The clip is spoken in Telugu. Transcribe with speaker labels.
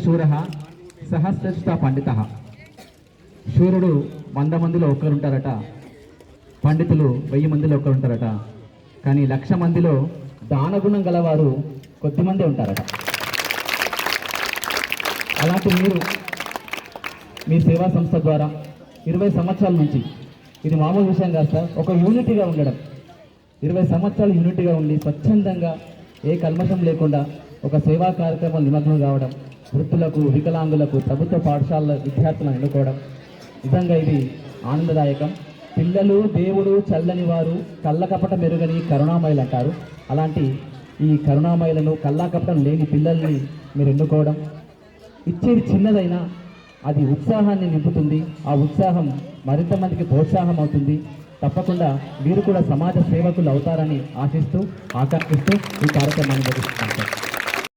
Speaker 1: శూర సహస్రష్ట పండిత. శూరుడు 100 మందిలో ఒక్కరుంటారట, పండితులు 1000 మందిలో ఒక్కరుంటారట, కానీ 1,00,000 మందిలో దానగుణం గలవారు కొద్దిమందే ఉంటారట. అలాంటి మీరు మీ సేవా సంస్థ ద్వారా 20 సంవత్సరాల నుంచి, ఇది మామూలు విషయం కాదు సార్, ఒక యూనిటీగా ఉండడం, 20 సంవత్సరాలు యూనిటీగా ఉండి స్వచ్ఛందంగా ఏ కల్మషం లేకుండా ఒక సేవా కార్యక్రమాలు నిమగ్నం కావడం, వృద్ధులకు, వికలాంగులకు, ప్రభుత్వ పాఠశాలల విద్యార్థులను ఎన్నుకోవడం, నిజంగా ఇది ఆనందదాయకం. పిల్లలు దేవుడు చల్లని వారు, కళ్ళకపట మెరుగని కరుణామయులు అంటారు. అలాంటి ఈ కరుణామయులను, కళ్ళకపటం లేని పిల్లల్ని మీరు ఎన్నుకోవడం, ఇచ్చేది చిన్నదైనా అది ఉత్సాహాన్ని నింపుతుంది. ఆ ఉత్సాహం మరింత మందికి ప్రోత్సాహం అవుతుంది. తప్పకుండా మీరు కూడా సమాజ సేవకులు అవుతారని ఆశిస్తూ, ఆకాంక్షిస్తూ ఈ కార్యక్రమాన్ని నిర్వహిస్తున్నాం సార్.